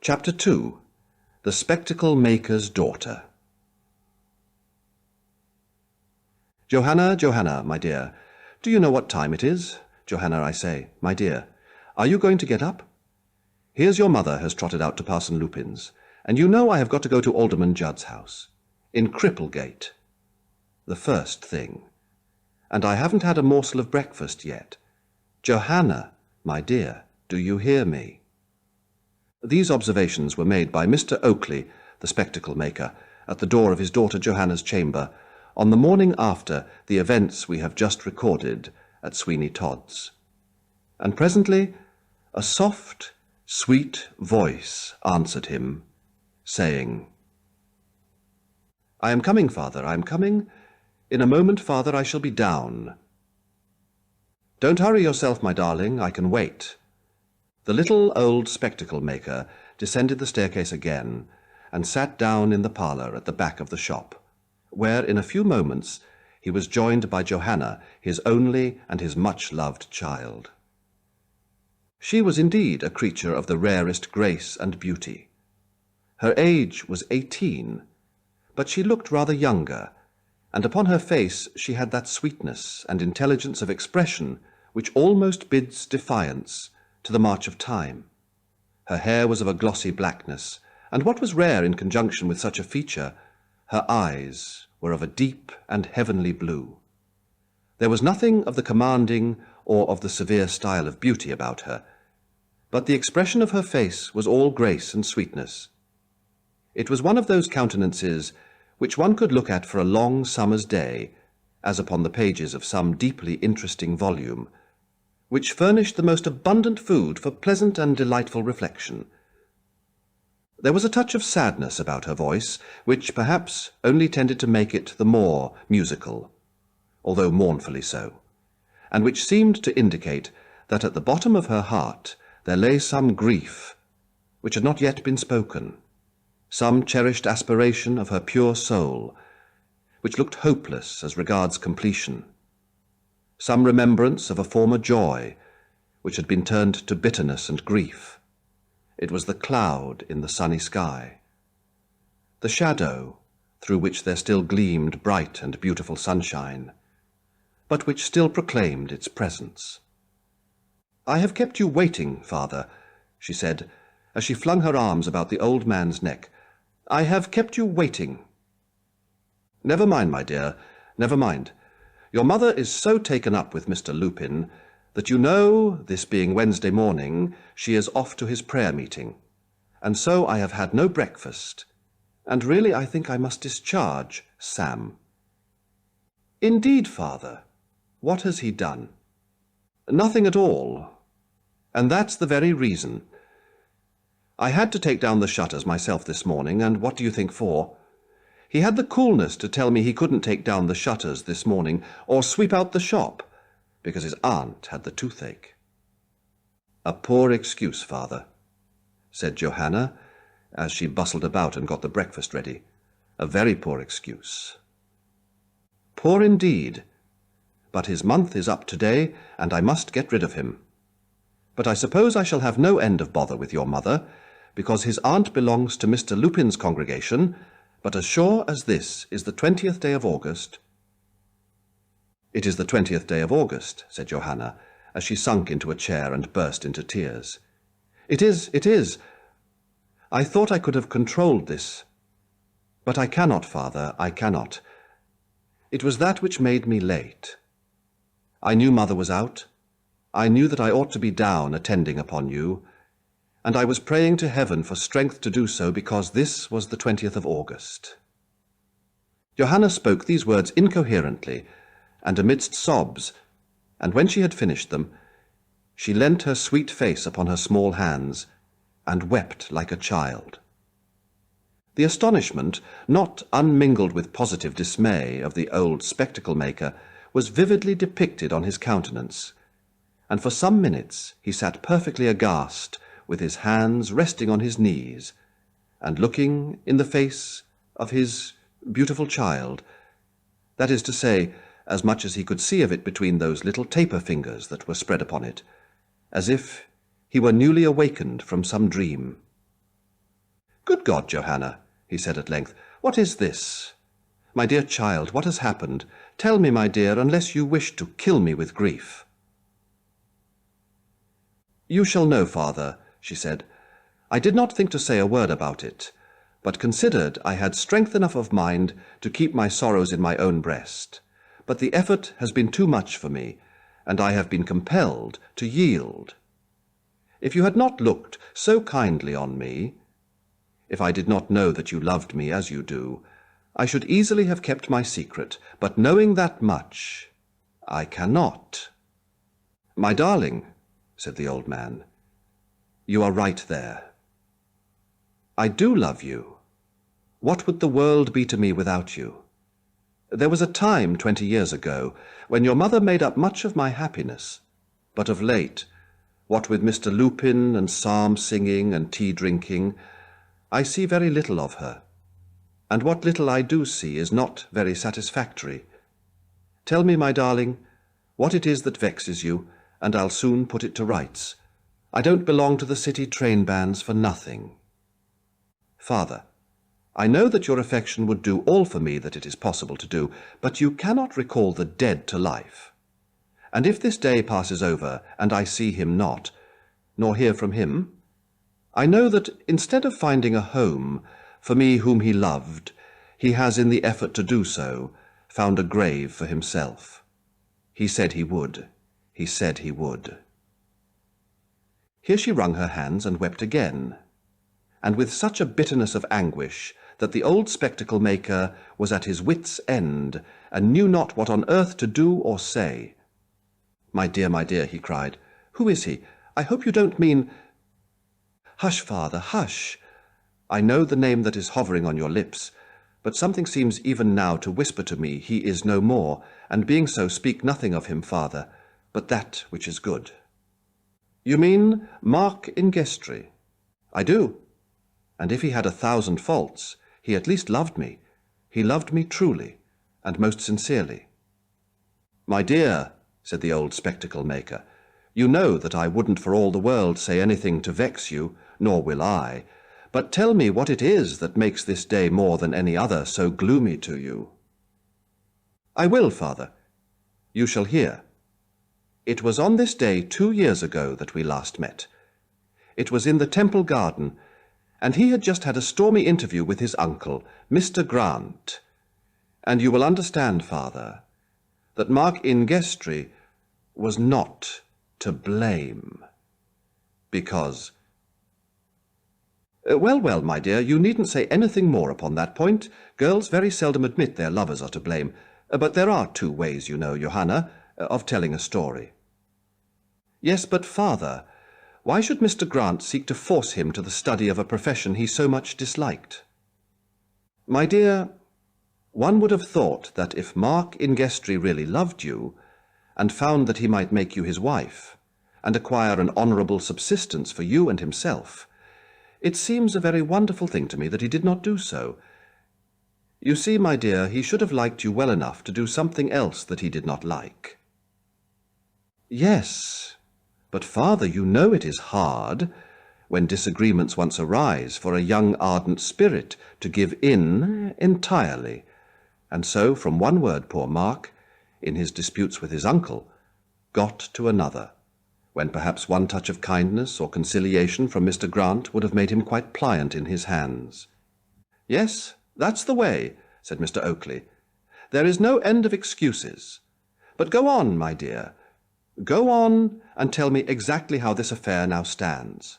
Chapter 2. The Spectacle Maker's Daughter. Johanna, Johanna, my dear, do you know what time it is? Johanna, I say, my dear, are you going to get up? Here's your mother has trotted out to Parson Lupin's, and you know I have got to go to Alderman Judd's house, in Cripplegate, the first thing, and I haven't had a morsel of breakfast yet. Johanna, my dear, do you hear me? These observations were made by Mr. Oakley, the spectacle maker, at the door of his daughter Johanna's chamber, on the morning after the events we have just recorded at Sweeney Todd's. And presently a soft, sweet voice answered him, saying, "I am coming, father, I am coming. In a moment, father, I shall be down. Don't hurry yourself, my darling, I can wait." The little old spectacle maker descended the staircase again, and sat down in the parlour at the back of the shop, where in a few moments he was joined by Johanna, his only and his much-loved child. She was indeed a creature of the rarest grace and beauty. Her age was 18, but she looked rather younger, and upon her face she had that sweetness and intelligence of expression which almost bids defiance to the march of time. Her hair was of a glossy blackness, and what was rare in conjunction with such a feature, her eyes were of a deep and heavenly blue. There was nothing of the commanding or of the severe style of beauty about her, but the expression of her face was all grace and sweetness. It was one of those countenances which one could look at for a long summer's day, as upon the pages of some deeply interesting volume, which furnished the most abundant food for pleasant and delightful reflection. There was a touch of sadness about her voice, which perhaps only tended to make it the more musical, although mournfully so, and which seemed to indicate that at the bottom of her heart there lay some grief which had not yet been spoken, some cherished aspiration of her pure soul, which looked hopeless as regards completion, some remembrance of a former joy which had been turned to bitterness and grief. It was the cloud in the sunny sky, the shadow through which there still gleamed bright and beautiful sunshine, but which still proclaimed its presence. "I have kept you waiting, father," she said, as she flung her arms about the old man's neck. "I have kept you waiting." "Never mind, my dear, never mind. Your mother is so taken up with Mr. Lupin that you know, this being Wednesday morning, she is off to his prayer meeting, and so I have had no breakfast, and really I think I must discharge Sam." "Indeed, father, what has he done?" "Nothing at all, and that's the very reason. I had to take down the shutters myself this morning, and what do you think for? He had the coolness to tell me he couldn't take down the shutters this morning or sweep out the shop, because his aunt had the toothache." "A poor excuse, father," said Johanna, as she bustled about and got the breakfast ready. "A very poor excuse." "Poor indeed. But his month is up today, and I must get rid of him. But I suppose I shall have no end of bother with your mother, because his aunt belongs to Mr. Lupin's congregation, but as sure as this is the 20th day of August—" "It is the 20th day of August," said Johanna, as she sunk into a chair and burst into tears. "It is, it is. I thought I could have controlled this. But I cannot, father, I cannot. It was that which made me late. I knew mother was out. I knew that I ought to be down attending upon you, and I was praying to heaven for strength to do so because this was the 20th of August." Johanna spoke these words incoherently and amidst sobs, and when she had finished them, she leant her sweet face upon her small hands and wept like a child. The astonishment, not unmingled with positive dismay, of the old spectacle maker was vividly depicted on his countenance, and for some minutes he sat perfectly aghast, with his hands resting on his knees, and looking in the face of his beautiful child, that is to say, as much as he could see of it between those little taper fingers that were spread upon it, as if he were newly awakened from some dream. "Good God, Johanna," he said at length, "what is this? My dear child, what has happened? Tell me, my dear, unless you wish to kill me with grief." "You shall know, father," she said. "I did not think to say a word about it, but considered I had strength enough of mind to keep my sorrows in my own breast. But the effort has been too much for me, and I have been compelled to yield. If you had not looked so kindly on me, if I did not know that you loved me as you do, I should easily have kept my secret, but knowing that much, I cannot." "My darling," said the old man, "you are right there. I do love you. What would the world be to me without you? There was a time 20 years ago when your mother made up much of my happiness, but of late, what with Mr. Lupin and psalm-singing and tea-drinking, I see very little of her, and what little I do see is not very satisfactory. Tell me, my darling, what it is that vexes you, and I'll soon put it to rights. I don't belong to the city train bands for nothing. Father, I know that your affection would do all for me that it is possible to do, but you cannot recall the dead to life. And if this day passes over, and I see him not, nor hear from him, I know that instead of finding a home for me whom he loved, he has, in the effort to do so, found a grave for himself. He said he would. He said he would." Here she wrung her hands and wept again, and with such a bitterness of anguish that the old spectacle-maker was at his wit's end, and knew not what on earth to do or say. My dear," he cried, "who is he? I hope you don't mean—" "Hush, father, hush! I know the name that is hovering on your lips, but something seems even now to whisper to me he is no more, and being so, speak nothing of him, father, but that which is good." "You mean Mark Ingestrie?" "I do. And if he had 1,000 faults, he at least loved me. He loved me truly, and most sincerely." "My dear," said the old spectacle-maker, "you know that I wouldn't for all the world say anything to vex you, nor will I. But tell me what it is that makes this day more than any other so gloomy to you." "I will, father. You shall hear. It was on this day 2 years ago that we last met. It was in the Temple Garden, and he had just had a stormy interview with his uncle, Mr. Grant. And you will understand, father, that Mark Ingestrie was not to blame, because— Well, my dear, you needn't say anything more upon that point. Girls very seldom admit their lovers are to blame. But there are 2 ways, you know, Johanna, of telling a story." "Yes, but, father, why should Mr. Grant seek to force him to the study of a profession he so much disliked?" "My dear, one would have thought that if Mark Ingestrie really loved you, and found that he might make you his wife, and acquire an honourable subsistence for you and himself, it seems a very wonderful thing to me that he did not do so. You see, my dear, he should have liked you well enough to do something else that he did not like." "Yes, but, father, you know it is hard, when disagreements once arise, for a young ardent spirit to give in entirely. And so, from one word, poor Mark, in his disputes with his uncle, got to another, when perhaps one touch of kindness or conciliation from Mr. Grant would have made him quite pliant in his hands." "Yes, that's the way," said Mr. Oakley. "There is no end of excuses. But go on, my dear. Go on and tell me exactly how this affair now stands."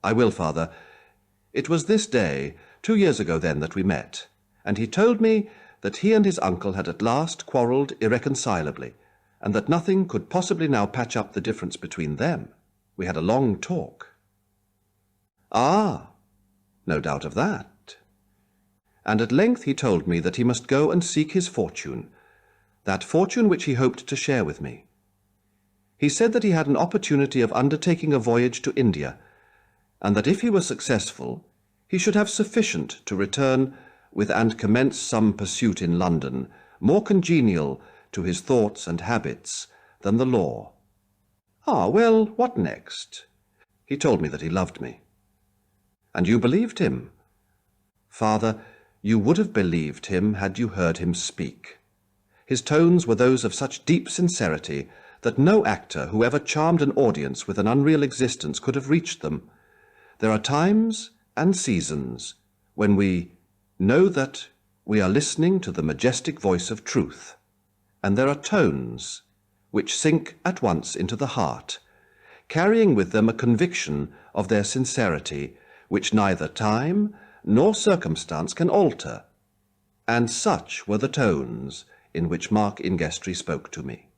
"I will, father. It was this day, 2 years ago then, that we met, and he told me that he and his uncle had at last quarrelled irreconcilably, and that nothing could possibly now patch up the difference between them. We had a long talk." "Ah, no doubt of that." "And at length he told me that he must go and seek his fortune, that fortune which he hoped to share with me. He said that he had an opportunity of undertaking a voyage to India, and that if he were successful, he should have sufficient to return with and commence some pursuit in London, more congenial to his thoughts and habits than the law. Ah, well, what next? He told me that he loved me." And you believed him? Father, you would have believed him had you heard him speak. His tones were those of such deep sincerity that no actor who ever charmed an audience with an unreal existence could have reached them. There are times and seasons when we know that we are listening to the majestic voice of truth, and there are tones which sink at once into the heart, carrying with them a conviction of their sincerity which neither time nor circumstance can alter. And such were the tones in which Mark Ingestrie spoke to me.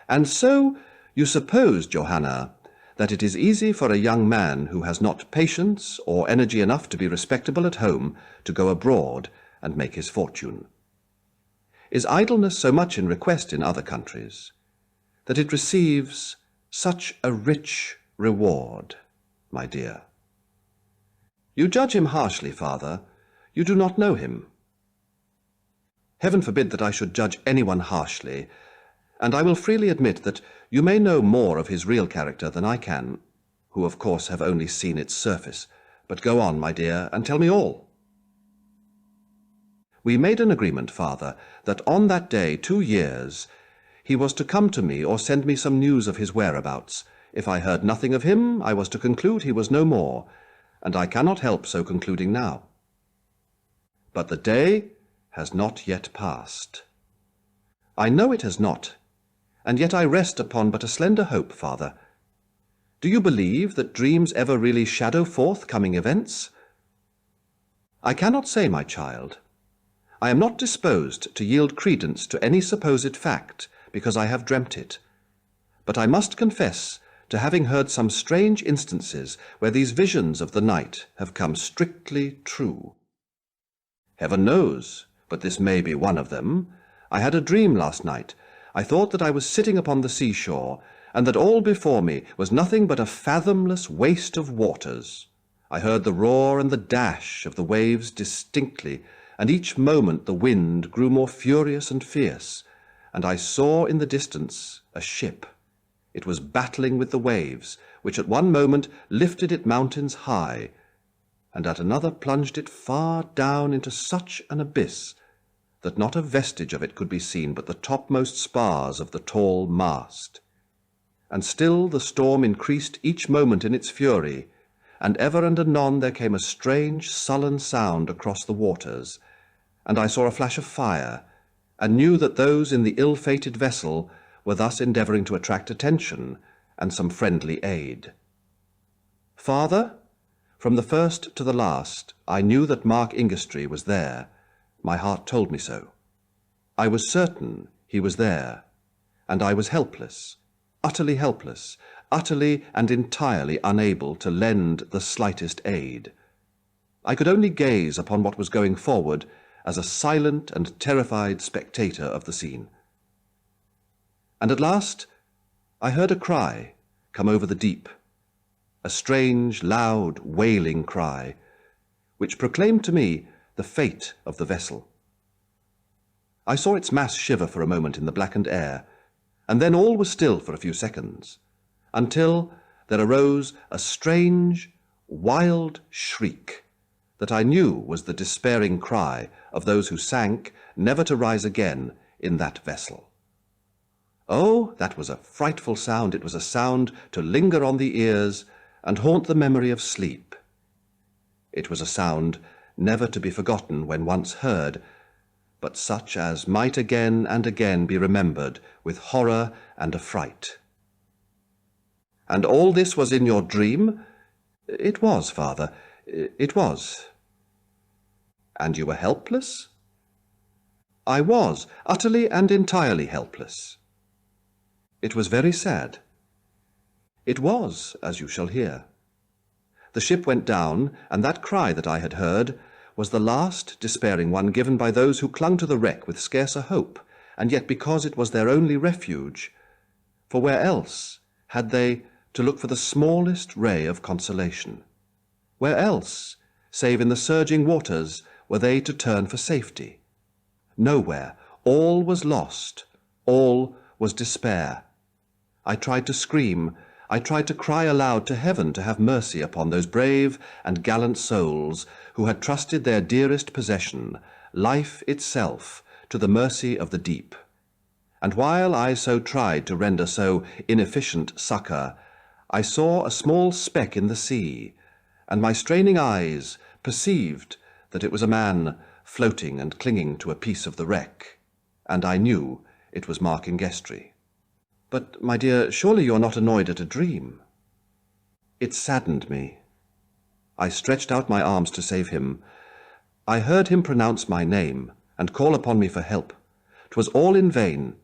And so you suppose, Johanna, that it is easy for a young man who has not patience or energy enough to be respectable at home to go abroad and make his fortune. Is idleness so much in request in other countries that it receives such a rich reward, my dear? You judge him harshly, Father. You do not know him. Heaven forbid that I should judge anyone harshly, and I will freely admit that you may know more of his real character than I can, who of course have only seen its surface. But go on, my dear, and tell me all. We made an agreement, Father, that on that day 2 years he was to come to me or send me some news of his whereabouts. If I heard nothing of him, I was to conclude he was no more, and I cannot help so concluding now. But the day has not yet passed. I know it has not, and yet I rest upon but a slender hope, Father. Do you believe that dreams ever really shadow forth coming events? I cannot say, my child. I am not disposed to yield credence to any supposed fact, because I have dreamt it. But I must confess to having heard some strange instances where these visions of the night have come strictly true. Heaven knows, but this may be one of them. I had a dream last night. I thought that I was sitting upon the seashore, and that all before me was nothing but a fathomless waste of waters. I heard the roar and the dash of the waves distinctly, and each moment the wind grew more furious and fierce, and I saw in the distance a ship. It was battling with the waves, which at one moment lifted it mountains high, and at another plunged it far down into such an abyss that not a vestige of it could be seen but the topmost spars of the tall mast. And still the storm increased each moment in its fury, and ever and anon there came a strange sullen sound across the waters, and I saw a flash of fire, and knew that those in the ill-fated vessel were thus endeavouring to attract attention and some friendly aid. Father, from the first to the last, I knew that Mark Ingestrie was there. My heart told me so. I was certain he was there, and I was helpless, utterly and entirely unable to lend the slightest aid. I could only gaze upon what was going forward as a silent and terrified spectator of the scene. And at last I heard a cry come over the deep, a strange, loud, wailing cry, which proclaimed to me the fate of the vessel. I saw its mass shiver for a moment in the blackened air, and then all was still for a few seconds, until there arose a strange, wild shriek that I knew was the despairing cry of those who sank, never to rise again, in that vessel. Oh, that was a frightful sound. It was a sound to linger on the ears and haunt the memory of sleep. It was a sound never to be forgotten when once heard, but such as might again and again be remembered with horror and affright. And all this was in your dream? It was, Father, it was. And you were helpless? I was, utterly and entirely helpless. It was very sad. It was, as you shall hear. The ship went down, and that cry that I had heard was the last despairing one given by those who clung to the wreck with scarce a hope, and yet because it was their only refuge. For where else had they to look for the smallest ray of consolation? Where else, save in the surging waters, were they to turn for safety? Nowhere. All was lost. All was despair. I tried to scream. I tried to cry aloud to heaven to have mercy upon those brave and gallant souls who had trusted their dearest possession, life itself, to the mercy of the deep. And while I so tried to render so inefficient succour, I saw a small speck in the sea, and my straining eyes perceived that it was a man floating and clinging to a piece of the wreck, and I knew it was Mark Ingestrie. But, my dear, surely you're not annoyed at a dream? It saddened me. I stretched out my arms to save him. I heard him pronounce my name and call upon me for help. 'Twas all in vain.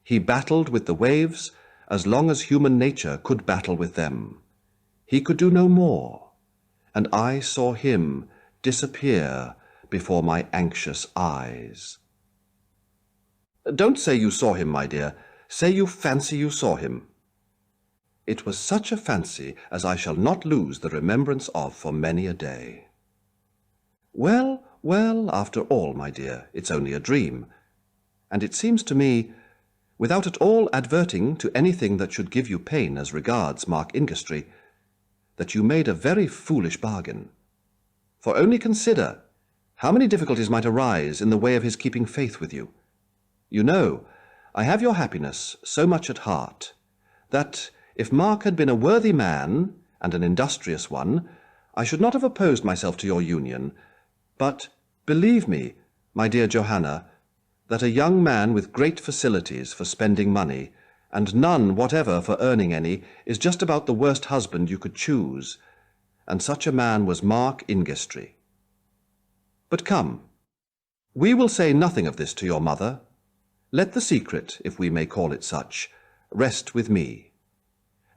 He battled with the waves as long as human nature could battle with them. He could do no more, and I saw him disappear before my anxious eyes. Don't say you saw him, my dear. Say you fancy you saw him. It was such a fancy as I shall not lose the remembrance of for many a day. Well, well, after all, my dear, it's only a dream. And it seems to me, without at all adverting to anything that should give you pain as regards Mark Ingestrie, that you made a very foolish bargain. For only consider how many difficulties might arise in the way of his keeping faith with you. You know, I have your happiness so much at heart, that if Mark had been a worthy man, and an industrious one, I should not have opposed myself to your union. But believe me, my dear Johanna, that a young man with great facilities for spending money, and none whatever for earning any, is just about the worst husband you could choose, and such a man was Mark Ingestrie. But come, we will say nothing of this to your mother. Let the secret, if we may call it such, rest with me.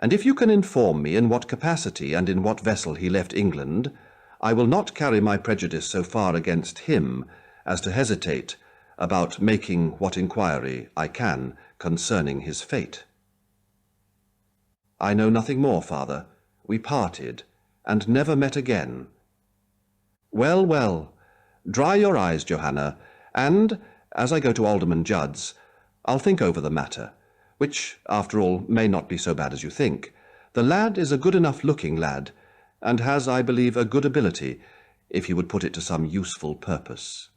And if you can inform me in what capacity and in what vessel he left England, I will not carry my prejudice so far against him as to hesitate about making what inquiry I can concerning his fate. I know nothing more, Father. We parted, and never met again. Well, well, dry your eyes, Johanna, and, as I go to Alderman Judd's, I'll think over the matter, which, after all, may not be so bad as you think. The lad is a good enough looking lad, and has, I believe, a good ability, if he would put it to some useful purpose.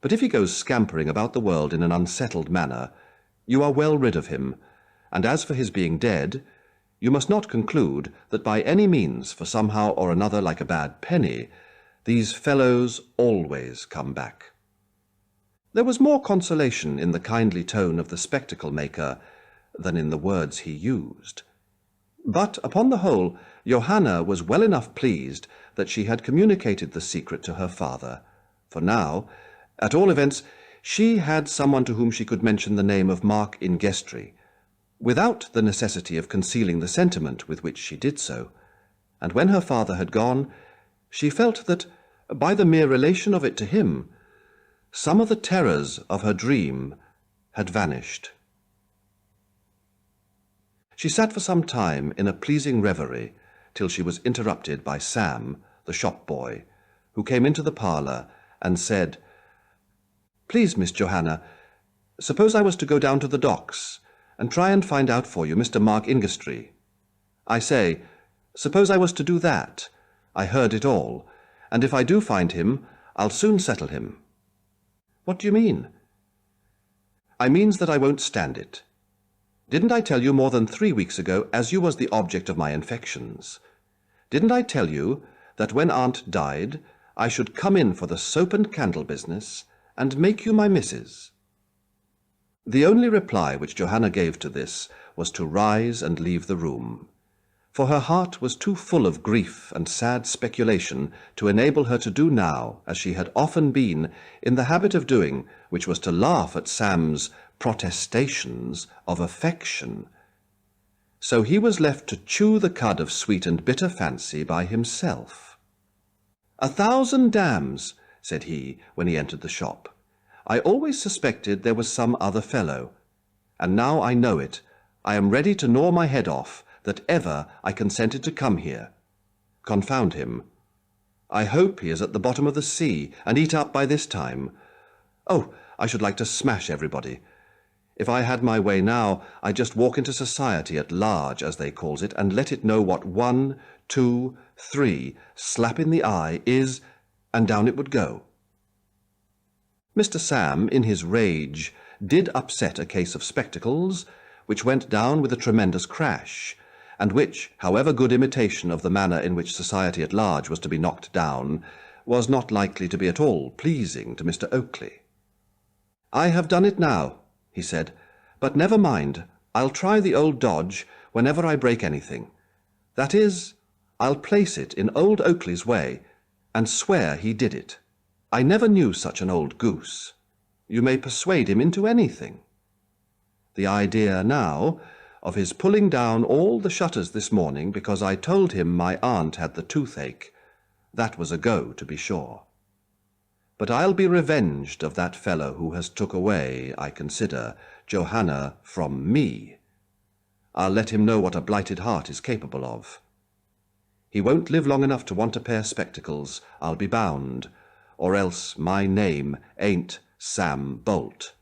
But if he goes scampering about the world in an unsettled manner, you are well rid of him, and as for his being dead, you must not conclude that by any means, for somehow or another like a bad penny, these fellows always come back. There was more consolation in the kindly tone of the spectacle-maker than in the words he used. But, upon the whole, Johanna was well enough pleased that she had communicated the secret to her father, for now, at all events, she had someone to whom she could mention the name of Mark Ingestrie, without the necessity of concealing the sentiment with which she did so, and when her father had gone, she felt that, by the mere relation of it to him, some of the terrors of her dream had vanished. She sat for some time in a pleasing reverie till she was interrupted by Sam, the shop-boy, who came into the parlour and said, "Please, Miss Johanna, suppose I was to go down to the docks and try and find out for you Mr. Mark Ingestrie. I say, suppose I was to do that. I heard it all, and if I do find him, I'll soon settle him." "What do you mean?" "I means that I won't stand it. Didn't I tell you more than 3 weeks ago, as you was the object of my infections? Didn't I tell you that when Aunt died, I should come in for the soap and candle business, and make you my missus?" The only reply which Johanna gave to this was to rise and leave the room, for her heart was too full of grief and sad speculation to enable her to do now as she had often been in the habit of doing, which was to laugh at Sam's protestations of affection. So he was left to chew the cud of sweet and bitter fancy by himself. "1,000 damns," said he, when he entered the shop. "I always suspected there was some other fellow, and now I know it, I am ready to gnaw my head off that ever I consented to come here. Confound him. I hope he is at the bottom of the sea, and eat up by this time. Oh, I should like to smash everybody. If I had my way now, I'd just walk into society at large, as they calls it, and let it know what 1, 2, 3, slap in the eye is, and down it would go. Mr. Sam, in his rage, did upset a case of spectacles, which went down with a tremendous crash, and which, however good imitation of the manner in which society at large was to be knocked down, was not likely to be at all pleasing to Mr. Oakley. "I have done it now," he said, "but never mind, I'll try the old dodge whenever I break anything. That is, I'll place it in old Oakley's way, and swear he did it. I never knew such an old goose. You may persuade him into anything. The idea now of his pulling down all the shutters this morning because I told him my aunt had the toothache, that was a go, to be sure. But I'll be revenged of that fellow who has took away, I consider, Johanna from me. I'll let him know what a blighted heart is capable of. He won't live long enough to want a pair of spectacles, I'll be bound, or else my name ain't Sam Bolt."